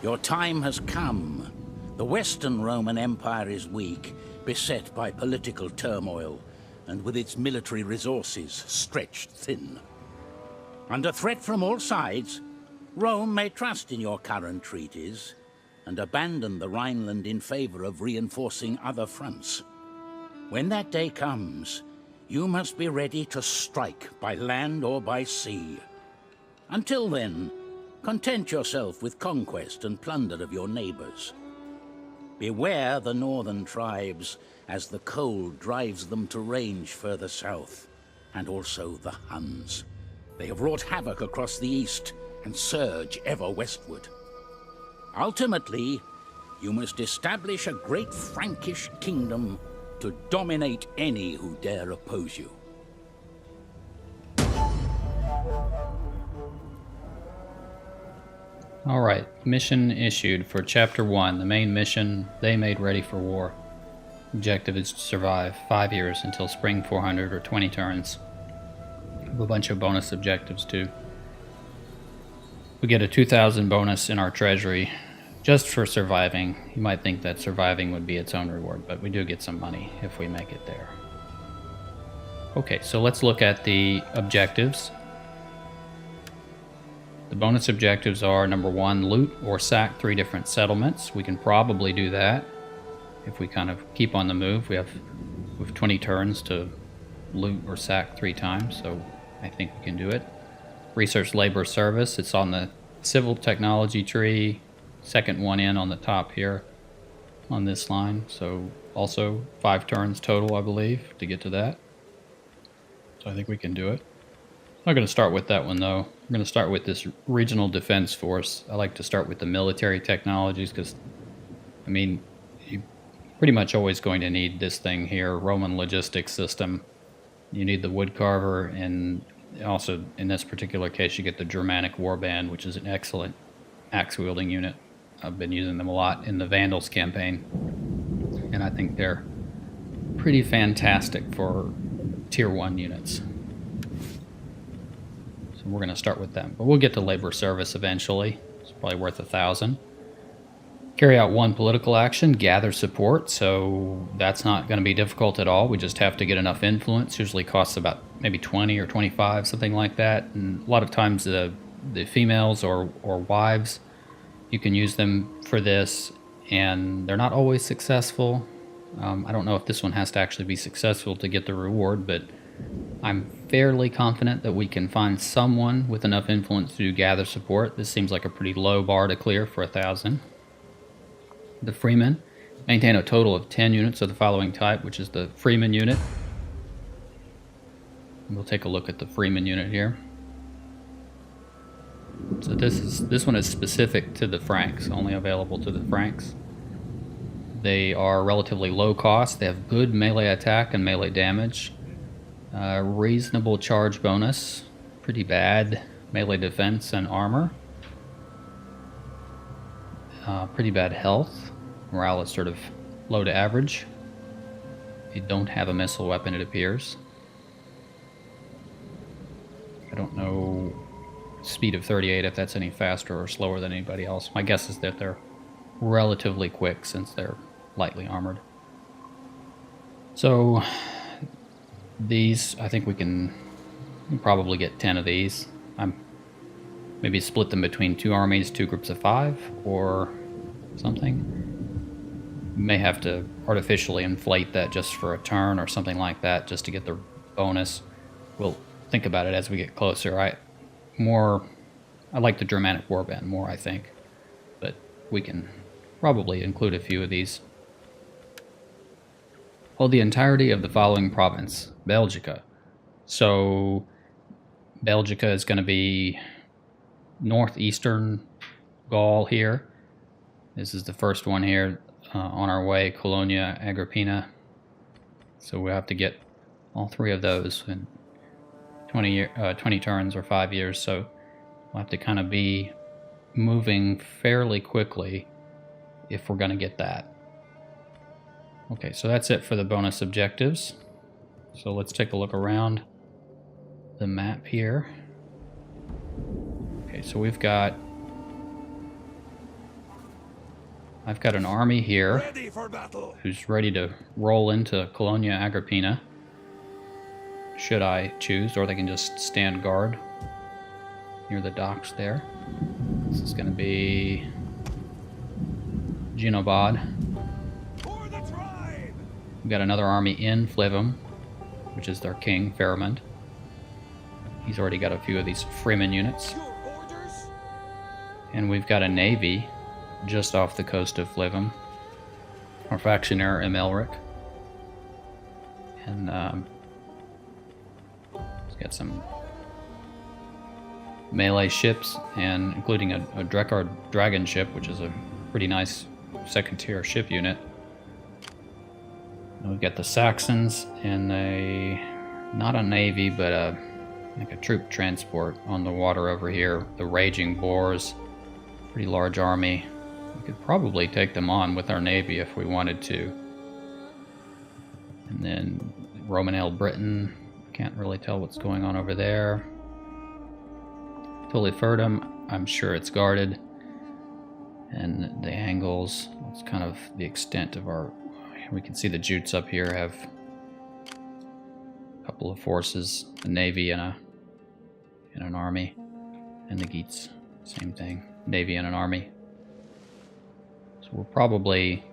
Your time has come. The Western Roman Empire is weak, beset by political turmoil, and with its military resources stretched thin. Under threat from all sides, Rome may trust in your current treaties and abandon the Rhineland in favor of reinforcing other fronts. When that day comes, you must be ready to strike by land or by sea. Until then, content yourself with conquest and plunder of your neighbors. Beware the northern tribes as the cold drives them to range further south, and also the Huns. They have wrought havoc across the east and surge ever westward. Ultimately, you must establish a great Frankish kingdom to dominate any who dare oppose you. Alright, mission issued for Chapter 1, the main mission, they made ready for war. Objective is to survive 5 years until spring 400 or 20 turns. A bunch of bonus objectives too. We get a 2,000 bonus in our treasury just for surviving. You might think that surviving would be its own reward, but we do get some money if we make it there. Okay, so let's look at the objectives. The bonus objectives are, number 1, loot or sack 3 different settlements. We can probably do that if we kind of keep on the move. We have 20 turns to loot or sack 3 times, so I think we can do it. Research labor service, it's on the civil technology tree, second one in on the top here on this line, so also 5 turns total, I believe, to get to that. So I think we can do it. I'm not going to start with that one though. I'm going to start with this regional defense force. I like to start with the military technologies because, I mean, you're pretty much always going to need this thing here, Roman logistics system. You need the woodcarver, and also in this particular case you get the Germanic warband, which is an excellent axe-wielding unit. I've been using them a lot in the Vandals campaign, and I think they're pretty fantastic for Tier 1 units. So we're going to start with them, but we'll get to labor service eventually. It's probably worth 1,000. Carry out 1 political action, gather support, so that's not going to be difficult at all. We just have to get enough influence. Usually costs about maybe 20 or 25, something like that. And a lot of times the females or wives, you can use them for this, and they're not always successful. I don't know if this one has to actually be successful to get the reward, but I'm fairly confident that we can find someone with enough influence to gather support. This seems like a pretty low bar to clear for 1,000. The Fremen maintain a total of 10 units of the following type, which is the Fremen Unit. We'll take a look at the Fremen Unit here. So this one is specific to the Franks, only available to the Franks. They are relatively low cost. They have good melee attack and melee damage. Reasonable charge bonus. Pretty bad melee defense and armor. Pretty bad health. Morale is sort of low to average. They don't have a missile weapon, it appears. I don't know speed of 38 if that's any faster or slower than anybody else. My guess is that they're relatively quick since they're lightly armored. So these, I think we can probably get 10 of these. Maybe split them between 2 armies, 2 groups of 5 or something. May have to artificially inflate that just for a turn or something like that just to get the bonus. We'll think about it as we get closer. I like the Germanic warband more, I think, but we can probably include a few of these. Hold the entirety of the following province: Belgica. So Belgica is going to be northeastern Gaul here. This is the first one here on our way, Colonia Agrippina. So we'll have to get all 3 of those in 20 turns or 5 years. So we'll have to kind of be moving fairly quickly if we're going to get that. Okay, so that's it for the bonus objectives. So let's take a look around the map here. Okay, so we've got I've got an army here Ready for battle. who's ready to roll into Colonia Agrippina, should I choose, or they can just stand guard near the docks there. This is going to be Genobod. For the tribe. We've got another army in Flivum, which is their king, Faramund. He's already got a few of these Fremen units. Your orders. And we've got a navy just off the coast of Flivum. Our factionaire, Emelrich. And he's got some melee ships, and including a Drekard dragon ship, which is a pretty nice second-tier ship unit. And we've got the Saxons and not a navy, but like a troop transport on the water over here. The Raging Boars, pretty large army. We could probably take them on with our navy if we wanted to. And then Roman Ale Britain, can't really tell what's going on over there. Tulifurdum, I'm sure it's guarded. And the Angles, that's kind of the extent of our... We can see the Jutes up here have a couple of forces, a navy and an army. And the Geats, same thing, navy and an army. So we're probably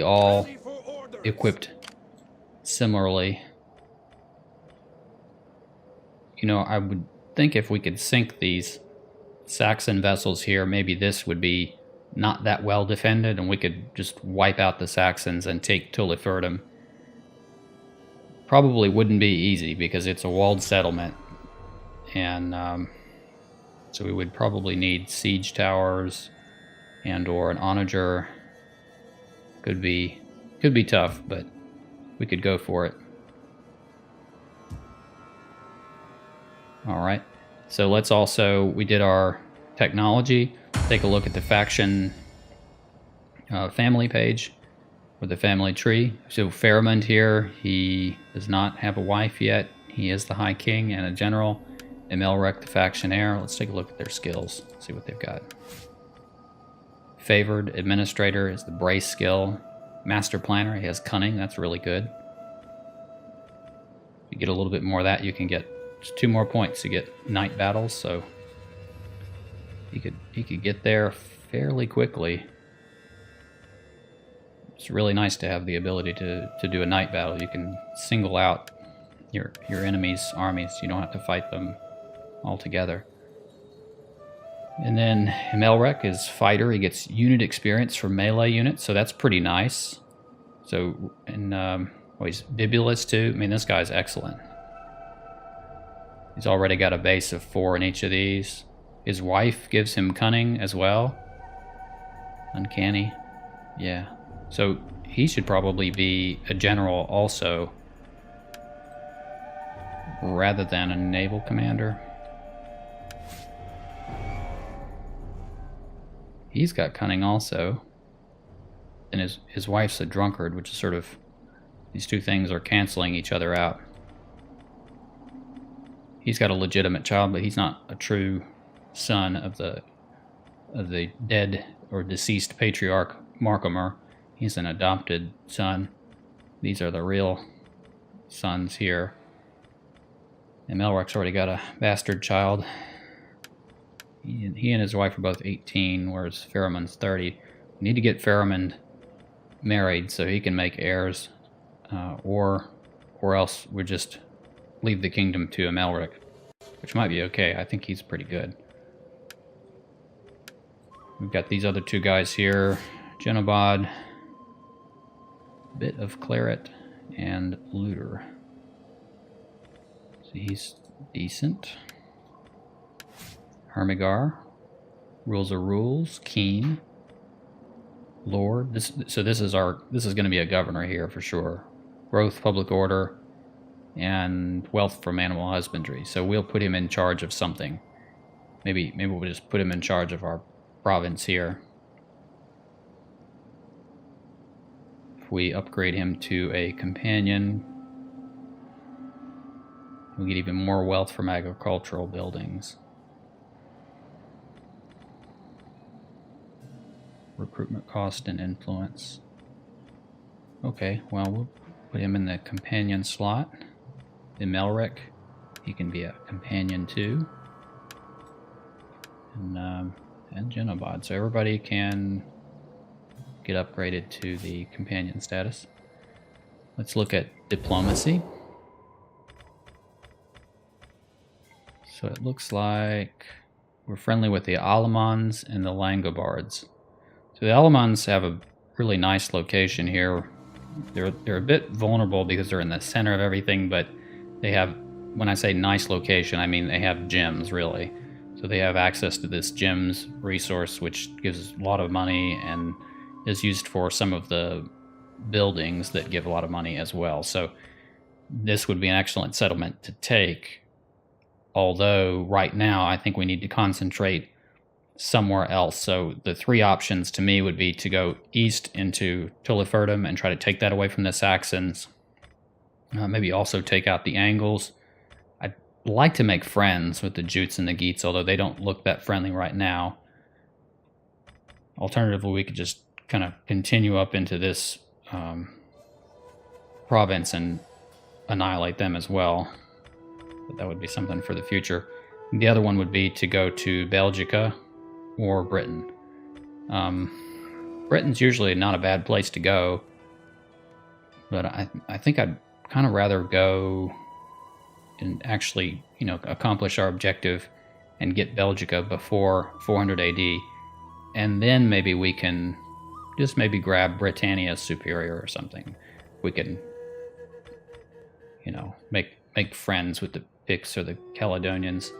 all Ready for orders. equipped similarly. You know, I would think if we could sink these Saxon vessels here, maybe this would be not that well defended and we could just wipe out the Saxons and take Tulifurdum. Probably wouldn't be easy because it's a walled settlement, and so we would probably need siege towers and or an onager. Could be tough, but we could go for it. Alright, so let's also, we did our technology, take a look at the faction family page, or the family tree. So Faramund here, he does not have a wife yet. He is the High King and a general. Emelrich, the factionaire. Let's take a look at their skills, see what they've got. Favored Administrator is the Brace skill. Master Planner, he has Cunning, that's really good. If you get a little bit more of that, you can get just 2 more points to get Night Battles, so he could get there fairly quickly. It's really nice to have the ability to do a night battle. You can single out your enemy's armies. You don't have to fight them all together. And then Emelrich is fighter. He gets unit experience for melee units, so that's pretty nice. So, and he's bibulous too. I mean, this guy's excellent. He's already got a base of 4 in each of these. His wife gives him Cunning as well. Uncanny. Yeah. So he should probably be a general also, rather than a naval commander. He's got Cunning also. And his wife's a drunkard, which is sort of, these two things are canceling each other out. He's got a legitimate child, but he's not a true son of the dead or deceased patriarch Marcomer. He's an adopted son. These are the real sons here. And Melrich's already got a bastard child. He and his wife are both 18, whereas Faramund's 30. We need to get Faramund married so he can make heirs, or else we just leave the kingdom to Emelrich, which might be okay. I think he's pretty good. We've got these other 2 guys here, Genobod, bit of Claret, and Looter. So he's decent. Hermigar, rules are rules. Keen, Lord. This is going to be a governor here for sure. Growth, public order, and wealth from animal husbandry. So we'll put him in charge of something. Maybe we'll just put him in charge of our province here. If we upgrade him to a companion, we get even more wealth from agricultural buildings. recruitment cost and influence. Okay, well, we'll put him in the companion slot. Emelrich, he can be a companion too. And Genobod. So everybody can get upgraded to the companion status. Let's look at diplomacy. So it looks like we're friendly with the Alamans and the Langobards. So the Alamans have a really nice location here. They're a bit vulnerable because they're in the center of everything, but they have, when I say nice location, I mean they have gems, really. So they have access to this gems resource, which gives a lot of money and is used for some of the buildings that give a lot of money as well. So this would be an excellent settlement to take, although right now I think we need to concentrate somewhere else. So the three options to me would be to go east into Tulifurdum and try to take that away from the Saxons. Maybe also take out the Angles. I'd like to make friends with the Jutes and the Geats, although they don't look that friendly right now. Alternatively, we could just kind of continue up into this province and annihilate them as well. But that would be something for the future. The other one would be to go to Belgica or Britain. Britain's usually not a bad place to go, but I think I'd kind of rather go and actually, you know, accomplish our objective and get Belgica before 400 AD, and then maybe we can just maybe grab Britannia Superior or something. We can, you know, make friends with the Picts or the Caledonians.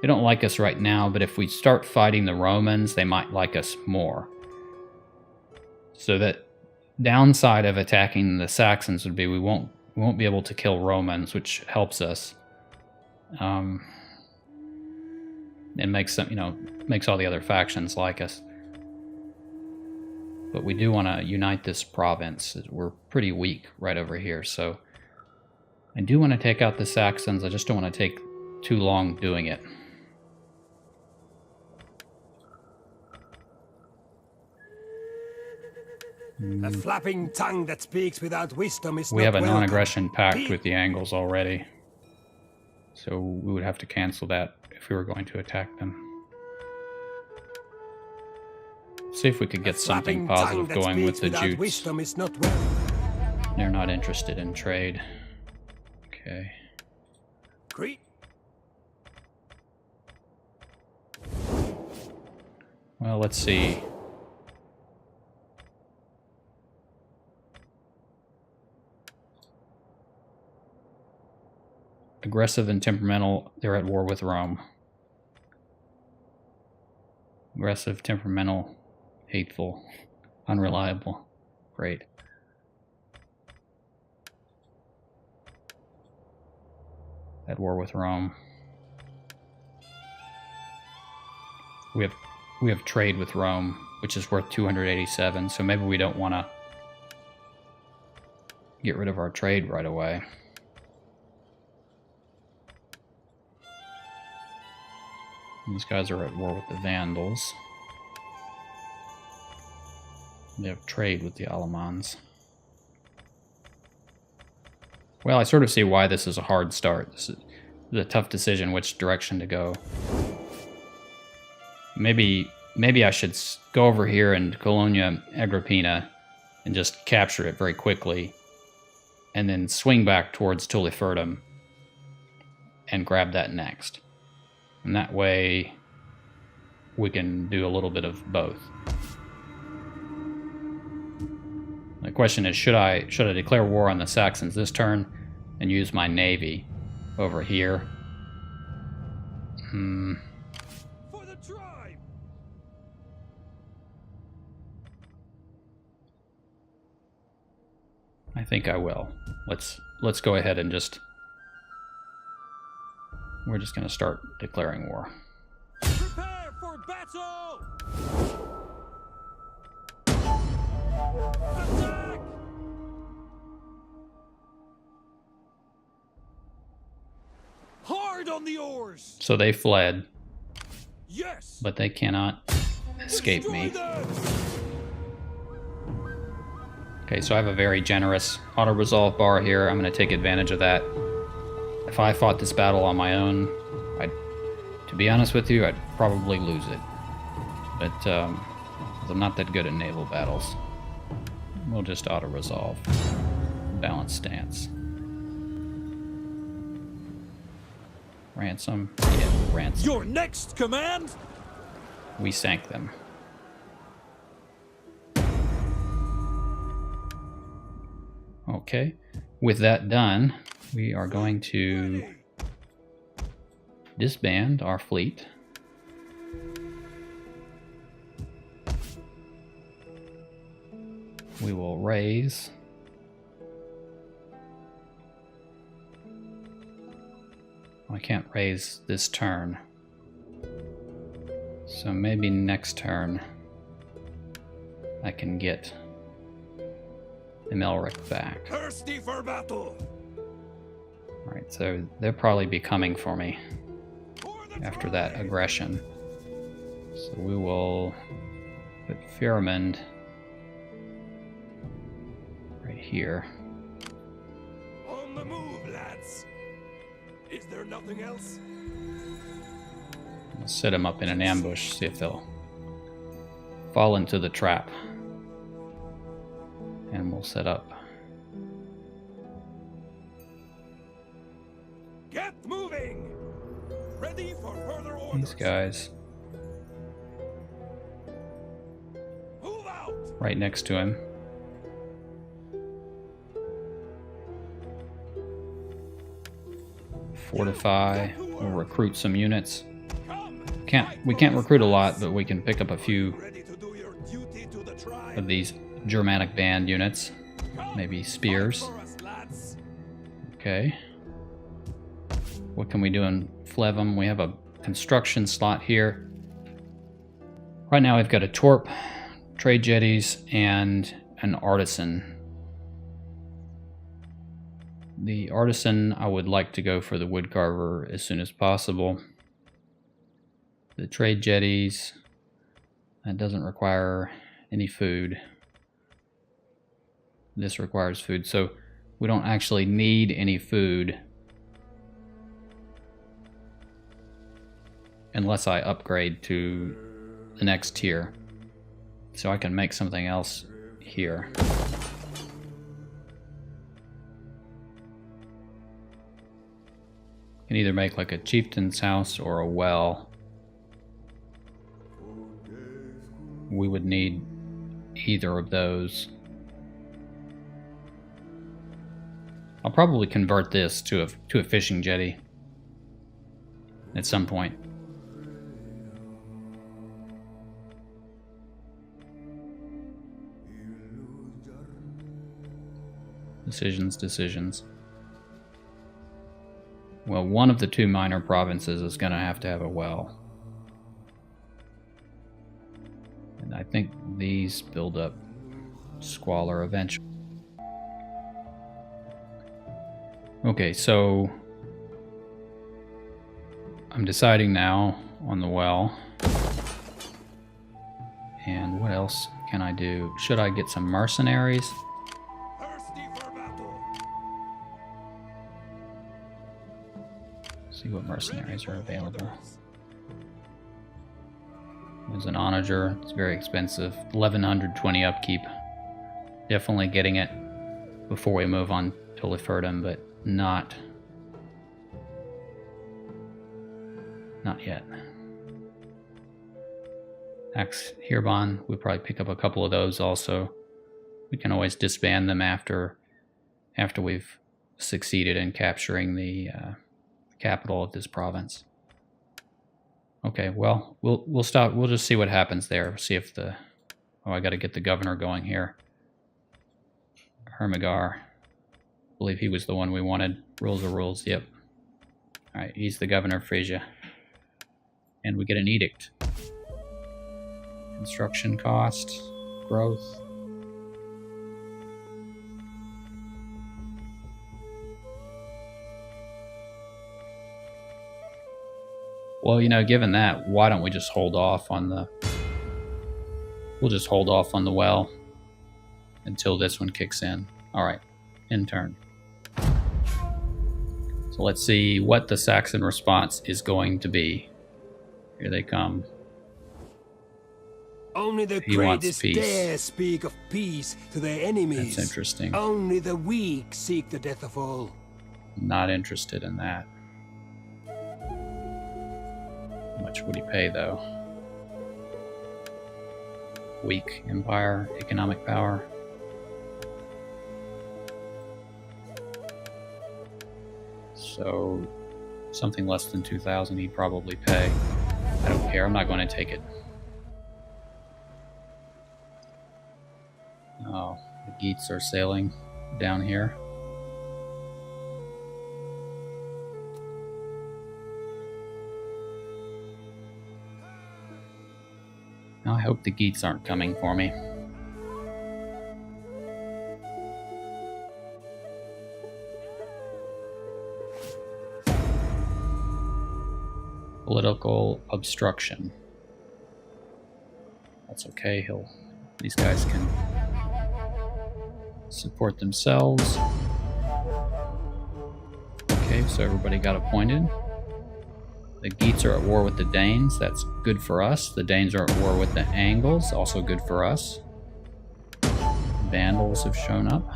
They don't like us right now, but if we start fighting the Romans, they might like us more. So that downside of attacking the Saxons would be we won't be able to kill Romans, which helps us. And makes some, you know, makes all the other factions like us. But we do want to unite this province. We're pretty weak right over here, so I do want to take out the Saxons. I just don't want to take too long doing it. A flapping tongue that speaks without wisdom is We not have a welcome. non-aggression pact with the Angles already, so we would have to cancel that if we were going to attack them. See if we could get something positive going with the Jutes. Wisdom is not welcome. They're not interested in trade. Okay. Crete. Well, let's see. Aggressive and temperamental, they're at war with Rome. Aggressive, temperamental, hateful, unreliable. Great. At war with Rome. We have trade with Rome, which is worth 287, so maybe we don't want to get rid of our trade right away. These guys are at war with the Vandals. They have trade with the Alamans. Well, I sort of see why this is a hard start. This is a tough decision which direction to go. Maybe I should go over here in Colonia Agrippina and just capture it very quickly, and then swing back towards Tulifurdum and grab that next. And that way we can do a little bit of both. The question is, should I declare war on the Saxons this turn and use my navy over here? For the tribe. I think I will. Let's go ahead and we're just going to start declaring war. Prepare for battle. Attack! Hard on the oars. So they fled, Yes. but they cannot escape me. Destroy them. Okay, so I have a very generous auto-resolve bar here. I'm going to take advantage of that. If I fought this battle on my own, to be honest with you, I'd probably lose it. But 'cause I'm not that good at naval battles. We'll just auto-resolve. Balanced stance. Ransom. Yeah, ransom. Your next command? We sank them. Okay. With that done, we are going to disband our fleet. We will raise. I can't raise this turn. So maybe next turn I can get Emelrich back. Thirsty for battle. Alright, so they'll probably be coming for me after that aggression. So we will put Faramund right here. On the move, lads. Is there nothing else? We'll set them up in an ambush, see if they'll fall into the trap. And we'll set up. Get moving. Ready for further orders. These guys Move out. right next to him. Fortify. We'll recruit some units. We can't recruit a lot, but we can pick up a few Ready to do your duty to the tribe. of these Germanic band units. Maybe spears. Fight for us, lads. Okay. What can we do in Flevum? We have a construction slot here. Right now we've got a torp, trade jetties, and an artisan. The artisan, I would like to go for the woodcarver as soon as possible. The trade jetties, that doesn't require any food. This requires food, so we don't actually need any food unless I upgrade to the next tier. So I can make something else here. Can either make like a chieftain's house or a well. We would need either of those. I'll probably convert this to a fishing jetty at some point. Decisions. Well, one of the two minor provinces is going to have a well. And I think these build up squalor eventually. Okay, so I'm deciding now on the well. And what else can I do? Should I get some mercenaries? Thirsty for battle. See what mercenaries are available. There's an onager. It's very expensive. 1120 upkeep. Definitely getting it before we move on Tulifurdum, but not yet. Axe Hirbon, we'll probably pick up a couple of those also. We can always disband them after we've succeeded in capturing the capital of this province. Okay, well, we'll stop. We'll just see what happens there. See if the... Oh, I got to get the governor going here. Hermigar. I believe he was the one we wanted. Rules are rules, yep. Alright, he's the governor of Frisia. And we get an edict. Construction cost, growth. Well, you know, given that, why don't we just hold off on the... We'll just hold off on the well. until this one kicks in. Alright, in turn. So let's see what the Saxon response is going to be. Here they come. Only the He wants greatest peace. dare speak of peace to their enemies. That's interesting. Only the weak seek the death of all. Not interested in that. How much would he pay, though? Weak empire, economic power. So, something less than 2,000 he'd probably pay. I don't care, I'm not going to take it. Oh, the Geats are sailing down here. I hope the Geats aren't coming for me. Political obstruction. That's okay, these guys can support themselves. Okay, so everybody got appointed. The Geats are at war with the Danes. That's good for us. The Danes are at war with the Angles. Also good for us. Vandals have shown up.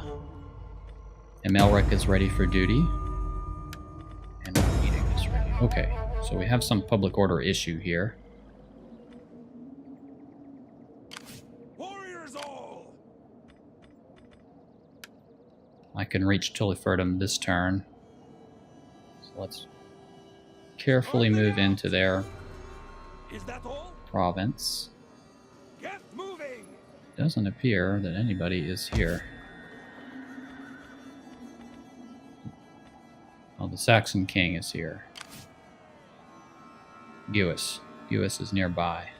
Emelrich is ready for duty. And the meeting is ready. Okay, so we have some public order issue here. Warriors all! I can reach Tulifurdum this turn. So let's carefully move into their Is that all? province. Get moving! Doesn't appear that anybody is here. Oh, the Saxon king is here. Gewis. Gewis is nearby.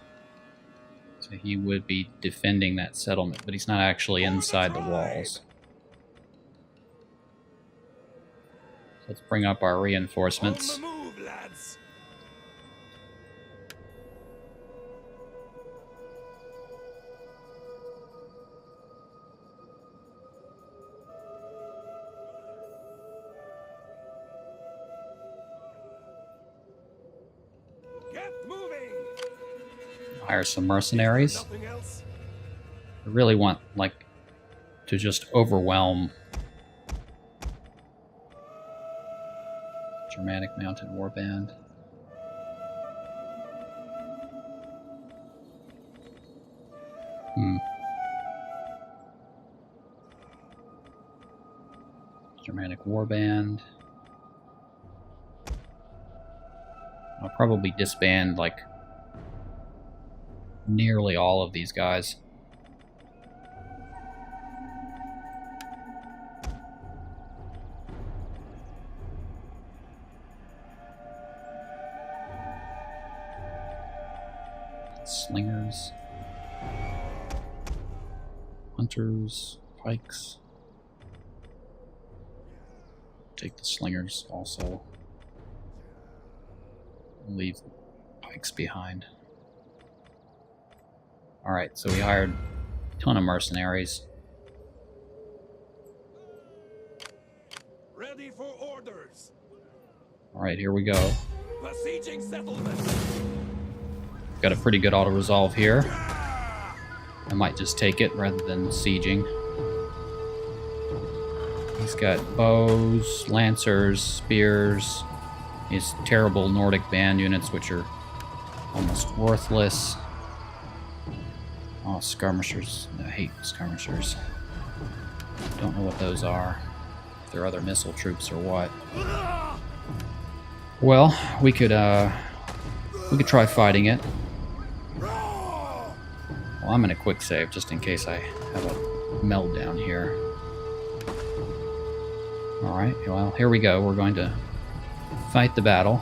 So he would be defending that settlement, but he's not actually inside the walls. So let's bring up our reinforcements. On the move, lads! Get moving! Hire some mercenaries. Nothing else? I really want, like, to just overwhelm Germanic Mounted Warband. Germanic Warband. I'll probably disband, like, nearly all of these guys. Slingers. Hunters. Pikes. Take the slingers also. Leave the pikes behind. Alright, so we hired a ton of mercenaries. Ready for orders! Alright, here we go. Besieging settlement! Got a pretty good auto-resolve here. I might just take it rather than sieging. He's got bows, lancers, spears. His terrible Nordic band units, which are almost worthless. Oh, skirmishers. I hate skirmishers. Don't know what those are. If they're other missile troops or what. Well, we could try fighting it. Well, I'm gonna quick save just in case I have a meltdown here. Alright, well, here we go. We're going to fight the battle.